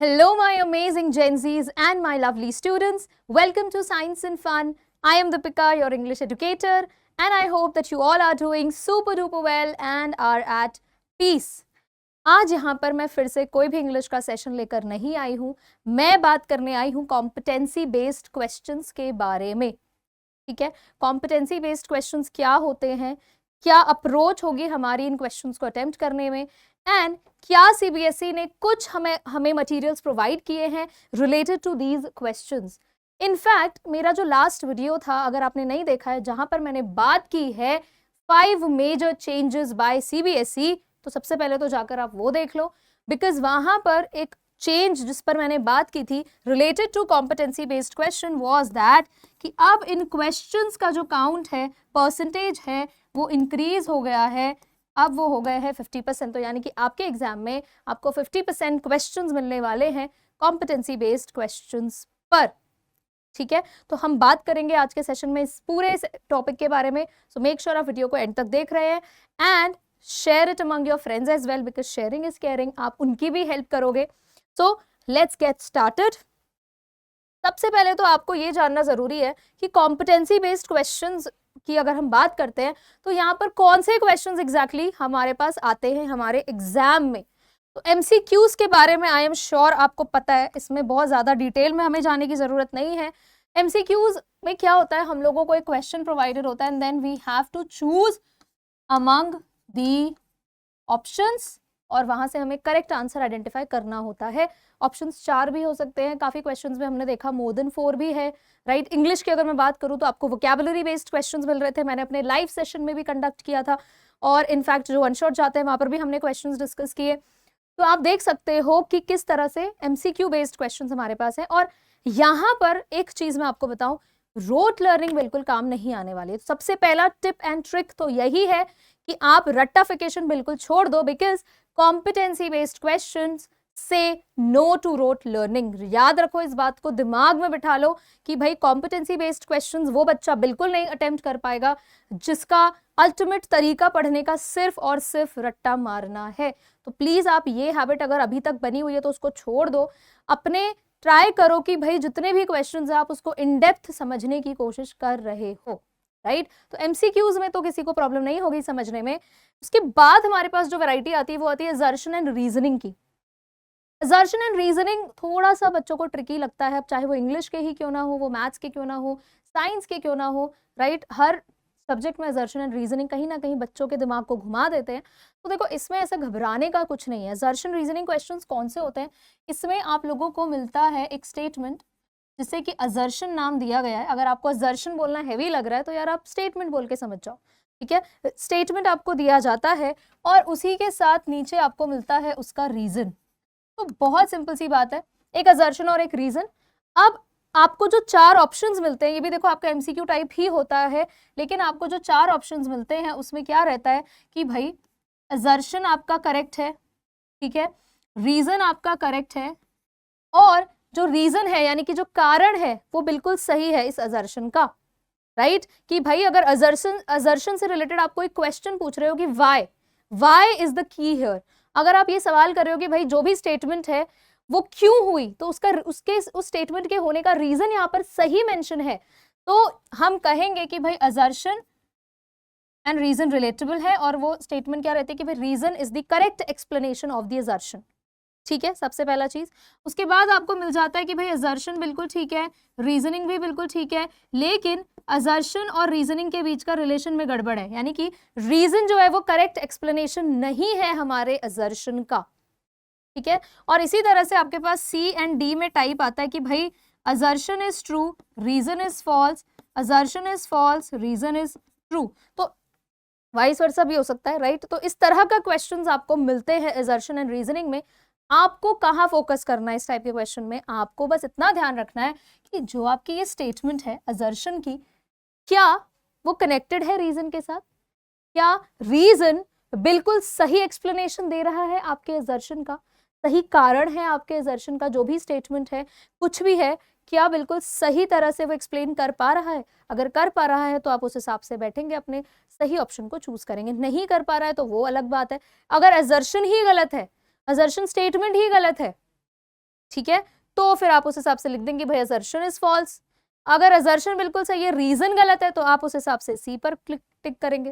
Hello, my amazing Gen Zs and my lovely students. Welcome to Science and Fun. I am Deepika, your English educator, and I hope that you all are doing super duper well and are at peace. आज यहाँ पर मैं फिर से कोई भी English का session लेकर नहीं आई हूँ. मैं बात करने आई हूँ कॉम्पिटेंसी बेस्ड क्वेश्चंस के बारे में. ठीक है, कॉम्पिटेंसी बेस्ड क्वेश्चंस क्या होते हैं, क्या अप्रोच होगी हमारी इन क्वेश्चंस को अटेम्प्ट करने में, एंड क्या सीबीएसई ने कुछ हमें मटेरियल्स प्रोवाइड किए हैं related to these questions. In fact मेरा जो लास्ट वीडियो था, अगर आपने नहीं देखा है, जहां पर मैंने बात की है 5 मेजर चेंजेस बाय सीबीएसई, तो सबसे पहले तो जाकर आप वो देख लो, बिकॉज वहां पर एक चेंज जिस पर मैंने बात की थी related to competency based question was that कि अब इन क्वेश्चंस का जो काउंट है, परसेंटेज है, वो इंक्रीज हो गया है. अब वो हो गए हैं 50%. तो यानी कि आपके एग्जाम में आपको 50% क्वेश्चंस मिलने वाले हैं कॉम्पिटेंसी बेस्ड क्वेश्चंस पर. ठीक है, तो हम बात करेंगे आज के सेशन में इस पूरे टॉपिक के बारे में. सो मेक श्योर आप वीडियो को एंड तक देख रहे हैं and share it among your friends as well, because sharing is caring. आप उनकी भी हेल्प करोगे. So let's get started. सबसे पहले तो आपको ये जानना जरूरी है कि कॉम्पिटेंसी बेस्ड क्वेश्चंस की अगर हम बात करते हैं तो यहाँ पर कौन से क्वेश्चंस एग्जैक्टली हमारे पास आते हैं हमारे एग्जाम में. तो एमसीक्यूज के बारे में आई एम श्योर आपको पता है, इसमें बहुत ज्यादा डिटेल में हमें जाने की जरूरत नहीं है. एमसीक्यूज में क्या होता है, हम लोगों को एक क्वेश्चन प्रोवाइडेड होता है and then we have to choose among the options और वहां से हमें करेक्ट आंसर आइडेंटिफाई करना होता है. ऑप्शंस 4 भी हो सकते हैं, काफी क्वेश्चंस में हमने देखा मोर देन 4 भी है. राइट, इंग्लिश की अगर मैं बात करूं तो आपको वोकैबुलरी बेस्ड क्वेश्चंस मिल रहे थे, मैंने अपने लाइव सेशन में भी कंडक्ट किया था, और इनफैक्ट जो वन शॉट जाते हैं वहां पर भी हमने क्वेश्चंस डिस्कस किए. तो आप देख सकते हो कि किस तरह से एमसीक्यू बेस्ड क्वेश्चंस हमारे पास है. और यहाँ पर एक चीज मैं आपको बताऊं, रोट लर्निंग बिल्कुल काम नहीं आने वाली है. सबसे पहला टिप एंड ट्रिक तो यही है कि आप रट्टाफिकेशन बिल्कुल छोड़ दो, बिकॉज कॉम्पिटेंसी बेस्ड क्वेश्चंस से नो टू रोट लर्निंग. याद रखो, इस बात को दिमाग में बिठा लो कि भाई कॉम्पिटेंसी बेस्ड क्वेश्चंस वो बच्चा बिल्कुल नहीं अटेम्प्ट कर पाएगा जिसका अल्टीमेट तरीका पढ़ने का सिर्फ और सिर्फ रट्टा मारना है. तो प्लीज आप ये हैबिट अगर अभी तक बनी हुई है तो उसको छोड़ दो. अपने ट्राई करो कि भाई जितने भी क्वेश्चंस हैं आप उसको इन डेप्थ समझने की कोशिश कर रहे हो. राइट, तो एमसीक्यूज में तो किसी को प्रॉब्लम नहीं होगी समझने में. उसके बाद हमारे पास जो वैरायटी आती है वो आती है असर्शन एंड रीजनिंग की. असर्शन एंड रीजनिंग थोड़ा सा बच्चों को ट्रिकी लगता है, अब चाहे वो इंग्लिश के ही क्यों ना हो, वो मैथ्स के क्यों ना हो, साइंस के क्यों ना हो. राइट, हर सब्जेक्ट में असर्शन एंड रीजनिंग कहीं ना कहीं बच्चों के दिमाग को घुमा देते हैं. तो देखो, इसमें ऐसा घबराने का कुछ नहीं है. असर्शन रीजनिंग क्वेश्चंस कौन से होते हैं, इसमें आप लोगों को मिलता है एक स्टेटमेंट जिसे कि असर्शन नाम दिया गया है. अगर आपको असर्शन बोलना हैवी लग रहा है तो यार आप स्टेटमेंट बोल के समझ जाओ. ठीक है, स्टेटमेंट आपको दिया जाता है और उसी के साथ नीचे आपको मिलता है उसका रीजन. तो बहुत सिंपल सी बात है, एक असर्शन और एक रीजन. अब आपको जो 4 ऑप्शंस मिलते हैं, ये भी देखो आपका एमसीक्यू टाइप ही होता है, लेकिन आपको जो 4 ऑप्शंस मिलते हैं उसमें क्या रहता है कि भाई असर्शन आपका करेक्ट है, ठीक है, रीजन आपका करेक्ट है, और जो रीजन है यानी कि जो कारण है वो बिल्कुल सही है इस असर्शन का. राइट, कि भाई अगर असर्शन से रिलेटेड आपको एक क्वेश्चन पूछ रहे हो कि why is the key here, अगर आप ये सवाल कर रहे हो कि भाई जो भी स्टेटमेंट है वो क्यों हुई, तो उस स्टेटमेंट के होने का रीजन यहाँ पर सही मेंशन है, तो हम कहेंगे कि भाई असर्शन एंड रीजन रिलेटेबल है, और वो स्टेटमेंट क्या रहती है कि भाई reason is the correct explanation of the assertion. ठीक है, सबसे पहला चीज. उसके बाद आपको मिल जाता है कि भाई असर्शन बिल्कुल ठीक है, रीजनिंग भी बिल्कुल ठीक है, लेकिन असर्शन और रीजनिंग के बीच का रिलेशन में गड़बड़ है, यानी कि रीजन जो है वो करेक्ट एक्सप्लेनेशन नहीं है हमारे असर्शन का. ठीक है, और इसी तरह से आपके पास सी एंड डी में टाइप आता है कि भाई assertion is true, reason is false, assertion is false, reason is true. तो वाइस वर्सा भी हो सकता है. राइट, तो इस तरह का क्वेश्चंस आपको मिलते हैं असर्शन एंड रीजनिंग में. आपको कहाँ फोकस करना है इस टाइप के क्वेश्चन में, आपको बस इतना ध्यान रखना है कि जो आपकी ये स्टेटमेंट है असर्शन की, क्या वो कनेक्टेड है रीजन के साथ, क्या रीजन बिल्कुल सही एक्सप्लेनेशन दे रहा है आपके असर्शन का, सही कारण है आपके असर्शन का, जो भी स्टेटमेंट है कुछ भी है, क्या बिल्कुल सही तरह से वो एक्सप्लेन कर पा रहा है. अगर कर पा रहा है तो आप उस हिसाब से बैठेंगे, अपने सही ऑप्शन को चूज करेंगे. नहीं कर पा रहा है तो वो अलग बात है. अगर असर्शन ही गलत है, असर्शन स्टेटमेंट ही गलत है, ठीक है, तो फिर आप उस हिसाब से लिख देंगे भाई असर्शन इज फॉल्स। अगर असर्शन बिल्कुल सही है, रीजन गलत है, तो आप उस हिसाब से सी पर क्लिक टिक करेंगे।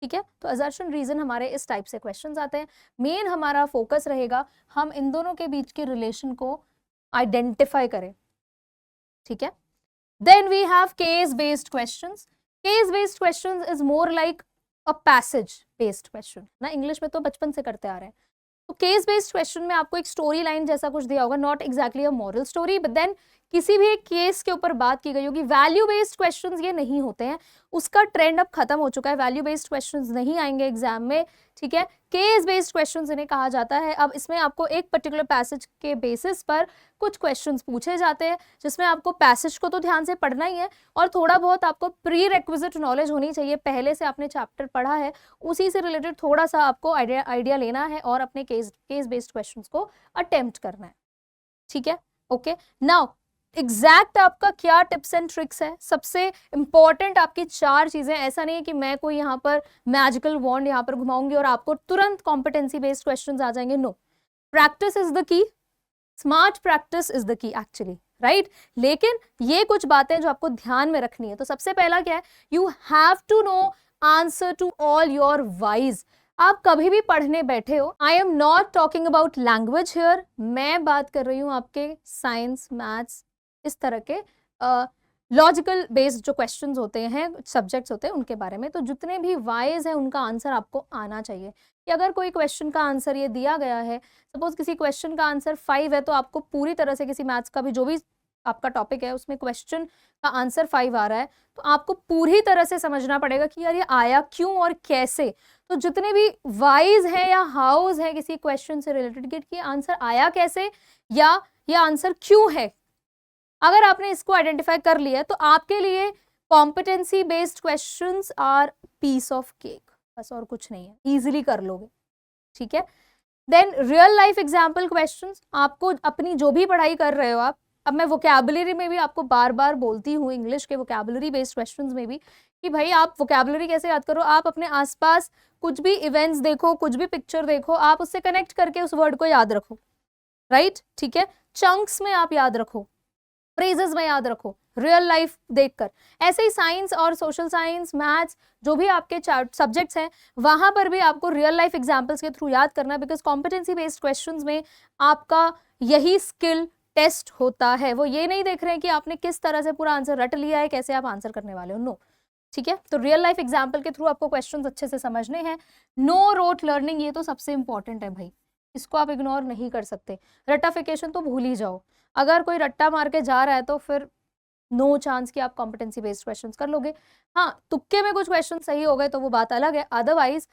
ठीक है, तो असर्शन रीजन हमारे इस टाइप से क्वेश्चंस आते हैं। मेन हमारा फोकस रहेगा हम इन दोनों के बीच के रिलेशन को आइडेंटिफाई करें। ठीक है, then we have case based questions. Case based questions is more like a passage based question ना, इंग्लिश में तो बचपन से करते आ रहे हैं। तो केस बेस्ड क्वेश्चन में आपको एक स्टोरी लाइन जैसा कुछ दिया होगा, not exactly a moral story, but then किसी भी एक केस के ऊपर बात की गई होगी। वैल्यू बेस्ड क्वेश्चंस ये नहीं होते हैं, उसका ट्रेंड अब खत्म हो चुका है, वैल्यू बेस्ड क्वेश्चंस नहीं आएंगे एग्जाम में। ठीक है, केस बेस्ड क्वेश्चंस इन्हें कहा जाता है। अब इसमें आपको एक पर्टिकुलर पैसेज के बेसिस पर कुछ क्वेश्चंस पूछे जाते हैं, जिसमें आपको पैसेज को तो ध्यान से पढ़ना ही है और थोड़ा बहुत आपको प्री रिक्विजिट नॉलेज होनी चाहिए, पहले से आपने चैप्टर पढ़ा है उसी से रिलेटेड थोड़ा सा आपको आइडिया लेना है और अपने केस बेस्ड क्वेश्चंस को अटेम्प्ट करना है। ठीक है, ओके। नाउ एग्जैक्ट आपका क्या टिप्स एंड ट्रिक्स है, सबसे इंपॉर्टेंट आपकी 4 चीजें। ऐसा नहीं है कि मैं कोई यहाँ पर मैजिकल वॉन्ड यहाँ पर घुमाऊंगी और आपको तुरंत कॉम्पिटेंसी बेस्ड क्वेश्चंस आ जाएंगे। No, practice is the key, smart practice is the key actually, right. लेकिन ये कुछ बातें जो आपको ध्यान में रखनी है। तो सबसे पहला क्या है, you have to know answer to all your whys. आप कभी भी पढ़ने बैठे हो, I am not talking about language here, मैं बात कर रही हूँ आपके साइंस, मैथ्स, इस तरह के लॉजिकल बेस्ड जो क्वेश्चंस होते हैं, सब्जेक्ट्स होते हैं, उनके बारे में। तो जितने भी वाइज है उनका आंसर आपको आना चाहिए। कि अगर कोई क्वेश्चन का आंसर ये दिया गया है, सपोज किसी क्वेश्चन का आंसर 5 है, तो आपको पूरी तरह से किसी मैथ्स का भी जो भी आपका टॉपिक है उसमें क्वेश्चन का आंसर 5 आ रहा है, तो आपको पूरी तरह से समझना पड़ेगा कि यार ये आया क्यों और कैसे। तो जितने भी वाइज है या हाउस है किसी क्वेश्चन से रिलेटेड कि आंसर आया कैसे या ये आंसर क्यों है, अगर आपने इसको आइडेंटिफाई कर लिया तो आपके लिए competency based questions are piece of cake, बस और कुछ नहीं है, इजीली कर लोगे। ठीक है, then real life example questions, आपको अपनी जो भी पढ़ाई कर रहे हो आप, अब मैं वोकैबुलरी में भी आपको बार बार बोलती हूँ, इंग्लिश के वोकैबुलरी बेस्ड क्वेश्चंस में भी, कि भाई आप वोकैबुलरी कैसे याद करो, आप अपने आसपास कुछ भी इवेंट्स देखो, कुछ भी पिक्चर देखो, आप उससे कनेक्ट करके उस वर्ड को याद रखो, राइट। ठीक है, चंक्स में आप याद रखो, फ्रेजेस में याद रखो, रियल लाइफ देखकर। ऐसे ही साइंस और सोशल साइंस, मैथ्स, जो भी आपके सब्जेक्ट्स हैं, वहां पर भी आपको रियल लाइफ एग्जांपल्स के थ्रू याद करना है, बिकॉज कॉम्पिटेंसी बेस्ड क्वेश्चंस में आपका यही स्किल टेस्ट होता है। वो ये नहीं देख रहे हैं कि आपने किस तरह से पूरा आंसर रट लिया है, कैसे आप आंसर करने वाले हो, नो। ठीक है, तो रियल लाइफ एग्जाम्पल के थ्रू आपको क्वेश्चंस अच्छे से समझने हैं। नो रोट लर्निंग, ये तो सबसे इंपॉर्टेंट है भाई, इसको आप इग्नोर नहीं कर सकते। रटाफिकेशन तो भूल ही जाओ, अगर कोई रट्टा मार के जा रहा है तो फिर नो चांस कि आप कॉम्पिटेंसी बेस्ड क्वेश्चंस कर लोगे। हाँ, तुक्के में कुछ क्वेश्चन सही हो गए तो वो बात अलग है, otherwise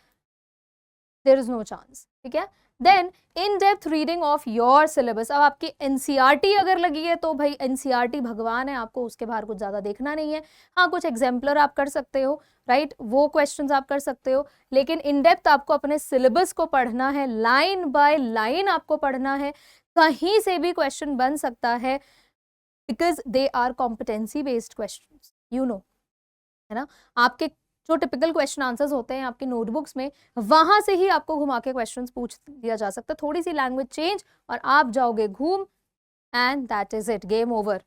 there is no chance. ठीक है, then in depth reading of your syllabus. अब आपकी एनसीईआरटी अगर लगी है तो भाई एनसीईआरटी भगवान है, आपको उसके बाहर कुछ ज्यादा देखना नहीं है। हाँ, कुछ एग्जाम्पलर आप कर सकते हो, राइट, वो क्वेश्चंस आप कर सकते हो, लेकिन इन डेप्थ आपको अपने सिलेबस को पढ़ना है, लाइन बाय लाइन आपको पढ़ना है। कहीं से भी क्वेश्चन बन सकता है, because they are competency based questions, you know, है ना। आपके जो टिपिकल क्वेश्चन आंसर्स होते हैं आपके नोटबुक्स में, वहां से ही आपको घुमा के क्वेश्चंस पूछ दिया जा सकता है, थोड़ी सी लैंग्वेज चेंज और आप जाओगे घूम, and that is it, game over.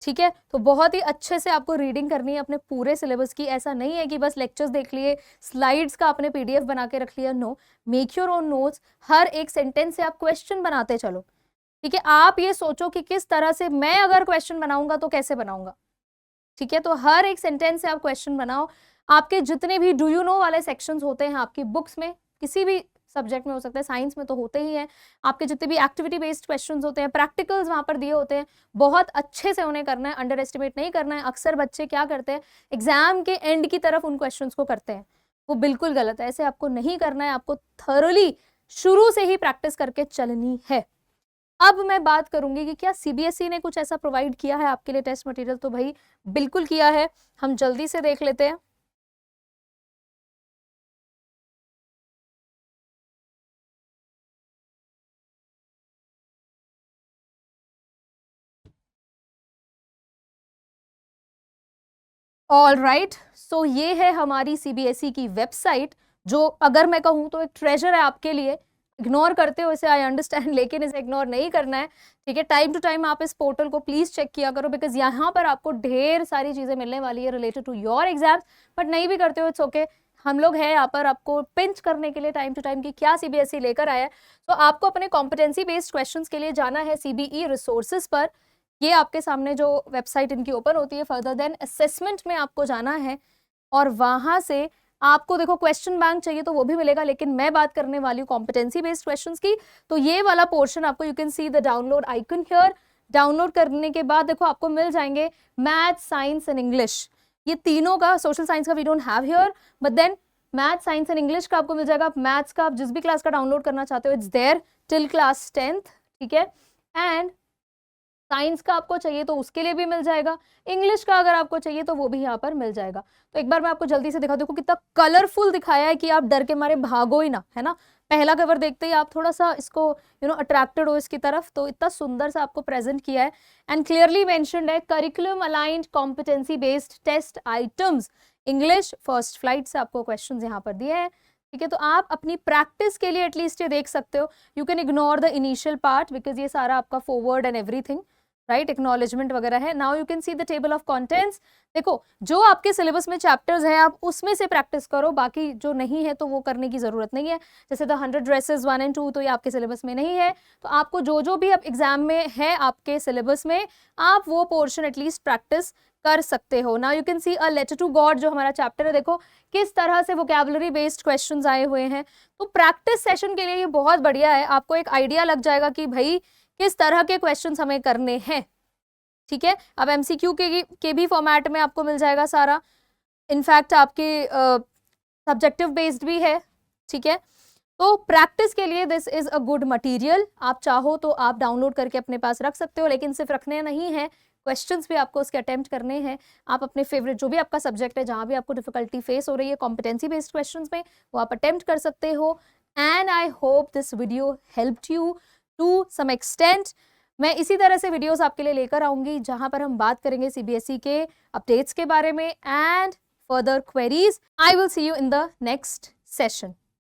ठीक है, तो बहुत ही अच्छे से आपको रीडिंग करनी है अपने पूरे सिलेबस की। ऐसा नहीं है कि बस लेक्चर्स देख लिए, स्लाइड्स का आपने पीडीएफ बना के रख लिया, no, make your own notes. हर एक सेंटेंस से आप क्वेश्चन बनाते चलो। ठीक है, आप ये सोचो कि किस तरह से मैं अगर क्वेश्चन बनाऊंगा तो कैसे बनाऊंगा। ठीक है, तो हर एक सेंटेंस से आप क्वेश्चन बनाओ। आपके जितने भी डू यू नो वाले सेक्शंस होते हैं आपकी बुक्स में, किसी भी सब्जेक्ट में हो सकता है, साइंस में तो होते ही हैं, आपके जितने भी एक्टिविटी बेस्ड क्वेश्चंस होते हैं, प्रैक्टिकल्स वहां पर दिए होते हैं, बहुत अच्छे से उन्हें करना है, अंडर एस्टिमेट नहीं करना है। अक्सर बच्चे क्या करते हैं, एग्जाम के एंड की तरफ उन क्वेश्चंस को करते हैं, वो बिल्कुल गलत है, ऐसे आपको नहीं करना है, आपको थॉरली शुरू से ही प्रैक्टिस करके चलनी है। अब मैं बात करूंगी कि क्या सीबीएसई ने कुछ ऐसा प्रोवाइड किया है आपके लिए टेस्ट मटेरियल, तो भाई बिल्कुल किया है, हम जल्दी से देख लेते हैं। ऑल राइट, सो ये है हमारी सीबीएसई की वेबसाइट, जो अगर मैं कहूँ तो एक ट्रेजर है आपके लिए। इग्नोर करते हो इसे, आई अंडरस्टैंड, लेकिन इसे इग्नोर नहीं करना है, ठीक है। टाइम टू टाइम आप इस पोर्टल को प्लीज चेक किया करो, बिकॉज यहाँ पर आपको ढेर सारी चीजें मिलने वाली है related to your exams. But नहीं भी करते हो इट्स ओके, हम लोग हैं यहाँ पर आपको पिंच करने के लिए टाइम टू टाइम की क्या CBSE लेकर आया है। तो आपको अपने कॉम्पिटेंसी बेस्ड क्वेश्चंस के लिए जाना है CBE रिसोर्सेज पर। ये आपके सामने जो वेबसाइट इनकी ओपन होती है, फर्दर देन असेसमेंट में आपको जाना है और वहां से आपको देखो क्वेश्चन बैंक चाहिए तो वो भी मिलेगा, लेकिन मैं बात करने वाली हूँ कॉम्पिटेंसी बेस्ड क्वेश्चंस की। तो ये वाला पोर्शन आपको, you can see the download icon here. Download करने के बाद देखो आपको मिल जाएंगे मैथ, साइंस एंड इंग्लिश, ये तीनों का, सोशल साइंस का we don't have here, but then math, science and English का आपको मिल जाएगा। मैथ्स का आप जिस भी क्लास का डाउनलोड करना चाहते हो, it's there till class 10th, ठीक है। एंड साइंस का आपको चाहिए तो उसके लिए भी मिल जाएगा, इंग्लिश का अगर आपको चाहिए तो वो भी यहाँ पर मिल जाएगा। तो एक बार मैं आपको जल्दी से दिखा दूँ, कितना कलरफुल दिखाया है कि आप डर के मारे भागो ही ना, है ना। पहला कवर देखते ही आप थोड़ा सा इसको अट्रैक्टेड हो इसकी तरफ, तो इतना सुंदर सा आपको प्रेजेंट किया है। एंड क्लियरली मेंशन्ड है curriculum aligned competency based test items English first flight से आपको क्वेश्चन यहाँ पर दिए हैं, ठीक है। तो आप अपनी प्रैक्टिस के लिए एटलीस्ट ये देख सकते हो। You can ignore the initial part because ये सारा आपका forward and everything, right, acknowledgement वगैरह है। Now you can see the table of contents. देखो जो आपके सिलेबस में चैप्टर्स हैं आप उसमें से प्रैक्टिस करो, बाकी जो नहीं है तो वो करने की जरूरत नहीं है। जैसे द 100 ड्रेसेस 1 and 2 तो ये आपके सिलेबस में नहीं है, तो आपको जो जो भी अब एग्जाम में है आपके सिलेबस में, आप वो पोर्शन एटलीस्ट प्रैक्टिस कर सकते हो। Now you can see a letter to God, जो हमारा चैप्टर है, देखो किस तरह से वोकैबुलरी बेस्ड क्वेश्चंस आए हुए हैं। तो प्रैक्टिस सेशन के लिए ये बहुत बढ़िया है, आपको एक आइडिया लग जाएगा कि भाई किस तरह के क्वेश्चंस हमें करने हैं, ठीक है। अब MCQ के भी फॉर्मेट में आपको मिल जाएगा सारा, इनफैक्ट आपके सब्जेक्टिव बेस्ड भी है, ठीक है। तो प्रैक्टिस के लिए this is a good material. आप चाहो तो आप डाउनलोड करके अपने पास रख सकते हो, लेकिन सिर्फ रखने नहीं है, क्वेश्चंस भी आपको उसके अटेम्प्ट करने हैं। आप अपने फेवरेट जो भी आपका सब्जेक्ट है, जहां भी आपको डिफिकल्टी फेस हो रही है कॉम्पिटेंसी बेस्ड क्वेश्चंस में, वो आप अटेम्प्ट कर सकते हो। And I hope this video helped you to some extent. मैं इसी तरह से वीडियोस आपके लिए लेकर आऊंगी जहां पर हम बात करेंगे CBSE के अपडेट्स के बारे में and further queries. I will see you in the next session.